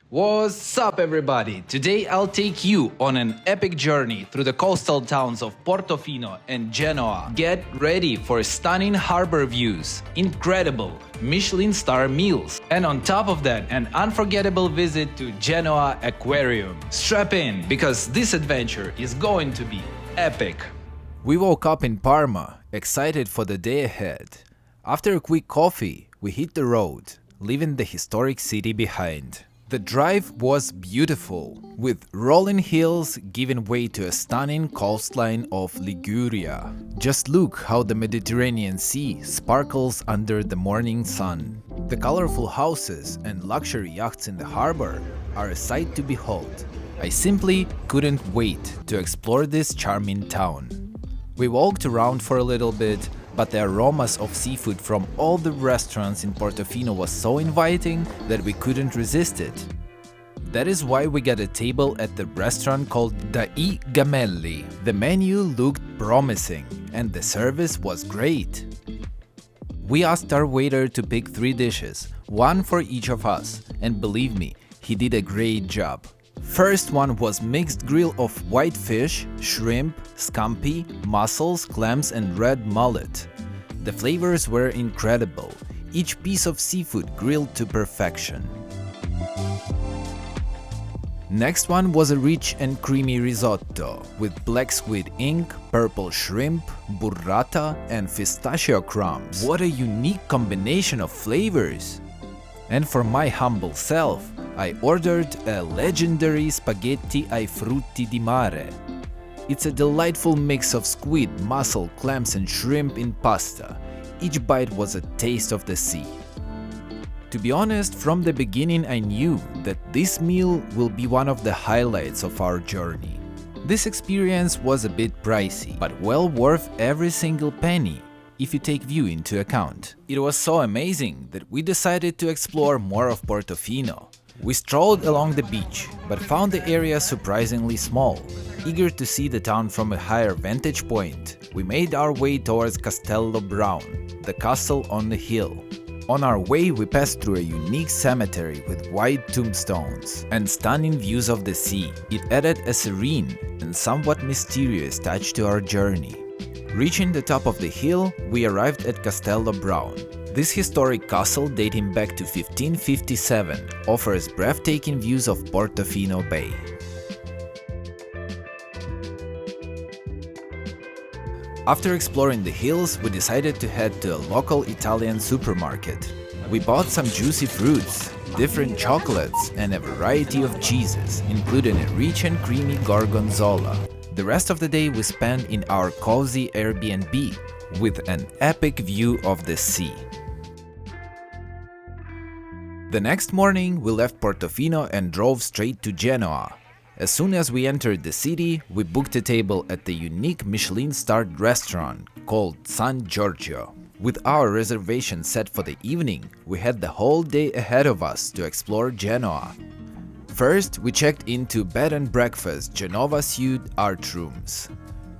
What's up, everybody? Today I'll take you on an epic journey through the coastal towns of Portofino and Genoa. Get ready for stunning harbor views, incredible Michelin-starred meals, and on top of that, an unforgettable visit to Genoa Aquarium. Strap in, because this adventure is going to be epic. We woke up in Parma, excited for the day ahead. After a quick coffee, we hit the road, leaving the historic city behind. The drive was beautiful, with rolling hills giving way to a stunning coastline of Liguria. Just look how the Mediterranean Sea sparkles under the morning sun. The colorful houses and luxury yachts in the harbor are a sight to behold. I simply couldn't wait to explore this charming town. We walked around for a little bit, but the aromas of seafood from all the restaurants in Portofino was so inviting that we couldn't resist it. That is why we got a table at the restaurant called I Gemelli. The menu looked promising and the service was great. We asked our waiter to pick 3 dishes, one for each of us, and believe me, he did a great job. First one was mixed grill of white fish, shrimp, scampi, mussels, clams and red mullet. The flavors were incredible, each piece of seafood grilled to perfection. Next one was a rich and creamy risotto with black squid ink, purple shrimp, burrata and pistachio crumbs. What a unique combination of flavors! And for my humble self, I ordered a legendary spaghetti ai frutti di mare. It's a delightful mix of squid, mussel, clams and shrimp in pasta. Each bite was a taste of the sea. To be honest, from the beginning I knew that this meal will be one of the highlights of our journey. This experience was a bit pricey, but well worth every single penny if you take view into account. It was so amazing that we decided to explore more of Portofino. We strolled along the beach, but found the area surprisingly small. Eager to see the town from a higher vantage point, we made our way towards Castello Brown, the castle on the hill. On our way, we passed through a unique cemetery with white tombstones and stunning views of the sea. It added a serene and somewhat mysterious touch to our journey. Reaching the top of the hill, we arrived at Castello Brown. This historic castle, dating back to 1557, offers breathtaking views of Portofino Bay. After exploring the hills, we decided to head to a local Italian supermarket. We bought some juicy fruits, different chocolates, and a variety of cheeses, including a rich and creamy gorgonzola. The rest of the day we spent in our cozy Airbnb, with an epic view of the sea. The next morning, we left Portofino and drove straight to Genoa. As soon as we entered the city, we booked a table at the unique Michelin-starred restaurant called San Giorgio. With our reservation set for the evening, we had the whole day ahead of us to explore Genoa. First, we checked into bed and breakfast Genova Suite art rooms.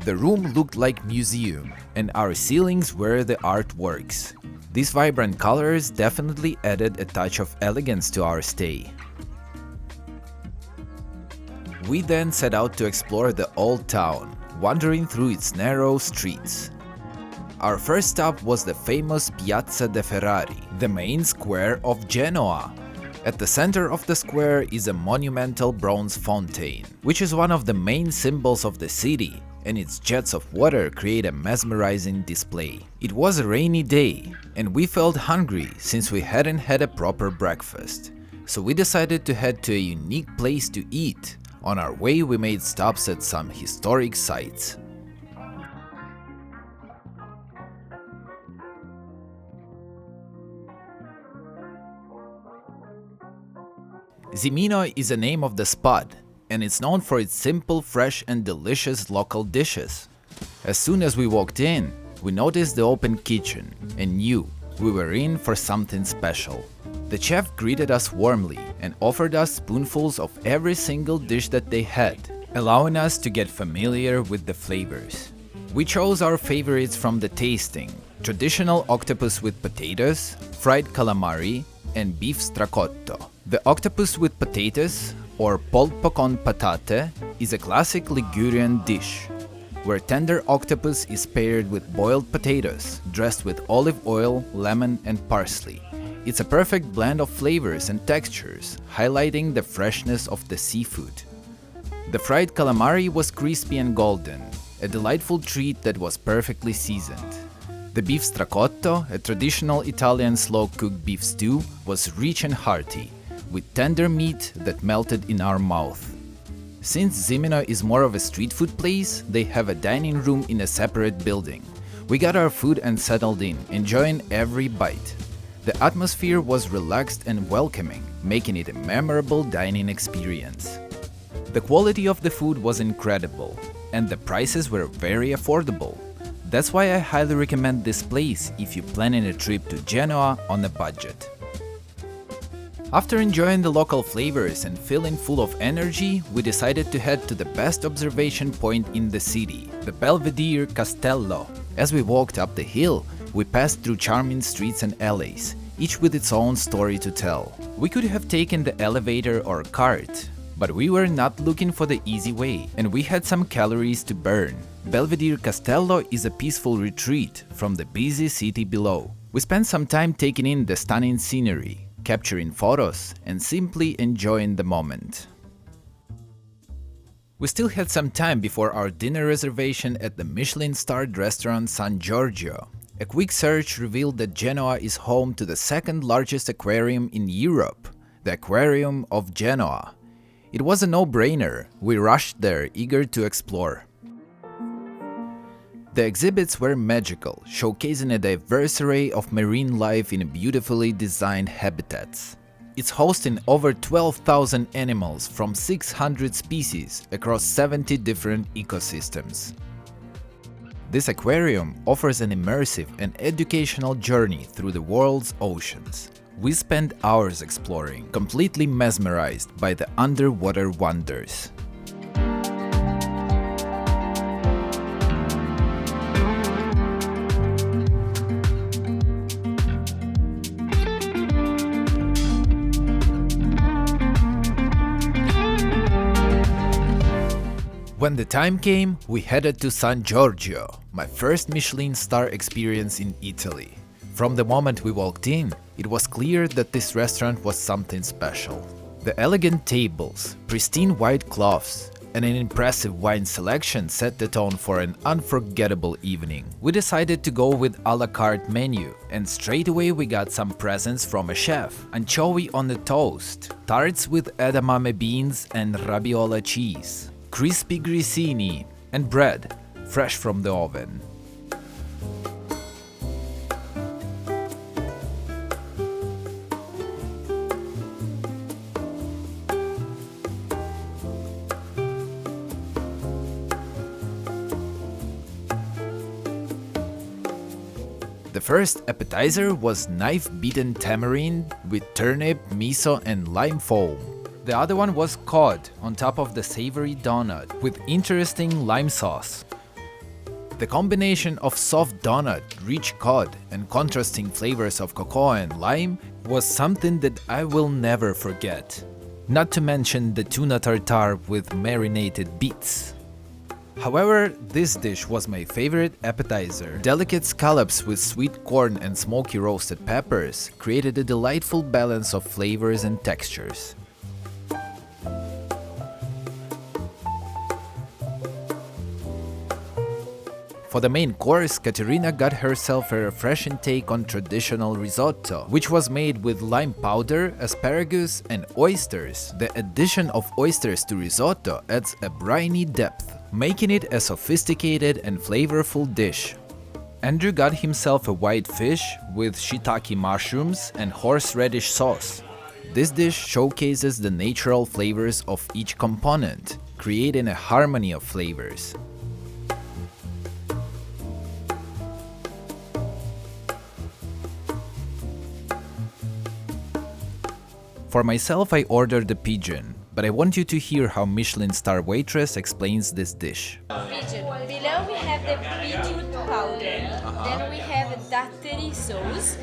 The room looked like museum, and our ceilings were the artworks. These vibrant colors definitely added a touch of elegance to our stay. We then set out to explore the old town, wandering through its narrow streets. Our first stop was the famous Piazza de Ferrari, the main square of Genoa. At the center of the square is a monumental bronze fountain, which is one of the main symbols of the city, and its jets of water create a mesmerizing display. It was a rainy day, and we felt hungry since we hadn't had a proper breakfast. So we decided to head to a unique place to eat. On our way, we made stops at some historic sites. Zimino is the name of the spot, and it's known for its simple, fresh and delicious local dishes. As soon as we walked in, we noticed the open kitchen and knew we were in for something special. The chef greeted us warmly and offered us spoonfuls of every single dish that they had, allowing us to get familiar with the flavors. We chose our favorites from the tasting: traditional octopus with potatoes, fried calamari, and beef stracotto. The octopus with potatoes, or polpo con patate, is a classic Ligurian dish, where tender octopus is paired with boiled potatoes, dressed with olive oil, lemon and parsley. It's a perfect blend of flavors and textures, highlighting the freshness of the seafood. The fried calamari was crispy and golden, a delightful treat that was perfectly seasoned. The beef stracotto, a traditional Italian slow-cooked beef stew, was rich and hearty, with tender meat that melted in our mouth. Since Zimino is more of a street food place, they have a dining room in a separate building. We got our food and settled in, enjoying every bite. The atmosphere was relaxed and welcoming, making it a memorable dining experience. The quality of the food was incredible, and the prices were very affordable. That's why I highly recommend this place if you're planning a trip to Genoa on a budget. After enjoying the local flavors and feeling full of energy, we decided to head to the best observation point in the city, the Belvedere Castello. As we walked up the hill, we passed through charming streets and alleys, each with its own story to tell. We could have taken the elevator or cart, but we were not looking for the easy way, and we had some calories to burn. Belvedere Castello is a peaceful retreat from the busy city below. We spent some time taking in the stunning scenery, capturing photos and simply enjoying the moment. We still had some time before our dinner reservation at the Michelin-starred restaurant San Giorgio. A quick search revealed that Genoa is home to the second largest aquarium in Europe, the Aquarium of Genoa. It was a no-brainer. We rushed there, eager to explore. The exhibits were magical, showcasing a diverse array of marine life in beautifully designed habitats. It's hosting over 12,000 animals from 600 species across 70 different ecosystems. This aquarium offers an immersive and educational journey through the world's oceans. We spent hours exploring, completely mesmerized by the underwater wonders. When the time came, we headed to San Giorgio, my first Michelin star experience in Italy. From the moment we walked in, it was clear that this restaurant was something special. The elegant tables, pristine white cloths, and an impressive wine selection set the tone for an unforgettable evening. We decided to go with a la carte menu, and straight away we got some presents from a chef. Anchovy on the toast, tarts with edamame beans and rabiola cheese, crispy grissini, and bread, fresh from the oven. The first appetizer was knife-beaten tamarind with turnip, miso and lime foam. The other one was cod on top of the savory donut with interesting lime sauce. The combination of soft donut, rich cod and contrasting flavors of cocoa and lime was something that I will never forget. Not to mention the tuna tartare with marinated beets. However, this dish was my favorite appetizer. Delicate scallops with sweet corn and smoky roasted peppers created a delightful balance of flavors and textures. For the main course, Caterina got herself a refreshing take on traditional risotto, which was made with lime powder, asparagus and oysters. The addition of oysters to risotto adds a briny depth, making it a sophisticated and flavorful dish. Andrew got himself a white fish with shiitake mushrooms and horseradish sauce. This dish showcases the natural flavors of each component, creating a harmony of flavors. For myself, I ordered the pigeon, but I want you to hear how Michelin star waitress explains this dish. Pigeon. Below we have the pigeon powder, then we have a dattery sauce,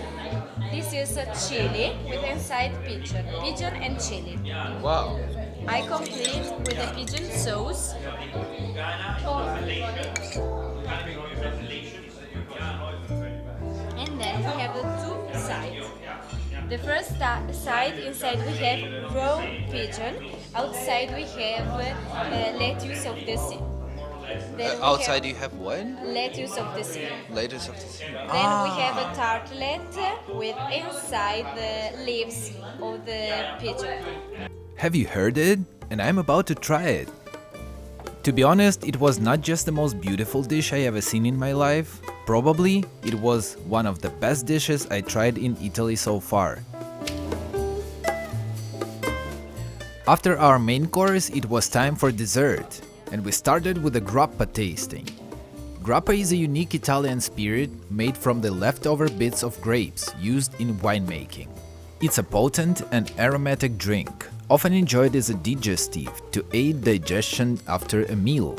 This is a chili with inside pigeon and chili. Wow. I complete with the pigeon sauce. And then we have the two sides. The first side, inside we have raw pigeon. Outside we have lettuce of the sea. Then we Outside you have what? lettuce of the sea. Lettuce of the sea. Then we have a tartlet with inside the leaves of the pigeon. Have you heard it? And I'm about to try it. To be honest, it was not just the most beautiful dish I ever seen in my life. Probably, it was one of the best dishes I tried in Italy so far. After our main course, it was time for dessert, and we started with a grappa tasting. Grappa is a unique Italian spirit made from the leftover bits of grapes used in winemaking. It's a potent and aromatic drink, often enjoyed as a digestive to aid digestion after a meal.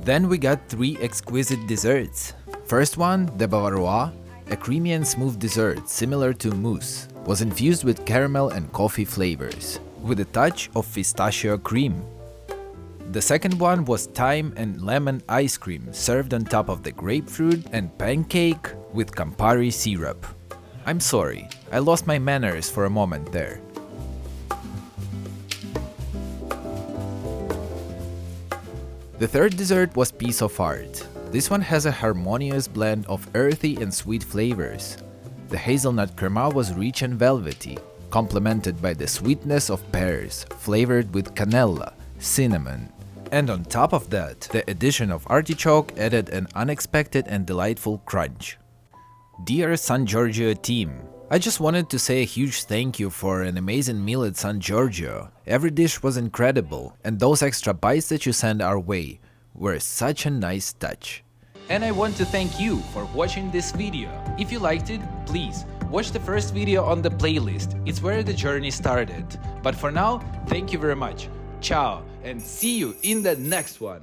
Then we got 3 exquisite desserts. First one, the Bavarois, a creamy and smooth dessert similar to mousse, was infused with caramel and coffee flavors, with a touch of pistachio cream. The second one was thyme and lemon ice cream served on top of the grapefruit and pancake with Campari syrup. I'm sorry, I lost my manners for a moment there. The third dessert was piece of art. This one has a harmonious blend of earthy and sweet flavors. The hazelnut crema was rich and velvety, complemented by the sweetness of pears, flavored with cannella, cinnamon. And on top of that, the addition of artichoke added an unexpected and delightful crunch. Dear San Giorgio team, I just wanted to say a huge thank you for an amazing meal at San Giorgio. Every dish was incredible, and those extra bites that you sent our way were such a nice touch. And I want to thank you for watching this video. If you liked it, please watch the first video on the playlist. It's where the journey started. But for now, thank you very much. Ciao, and see you in the next one.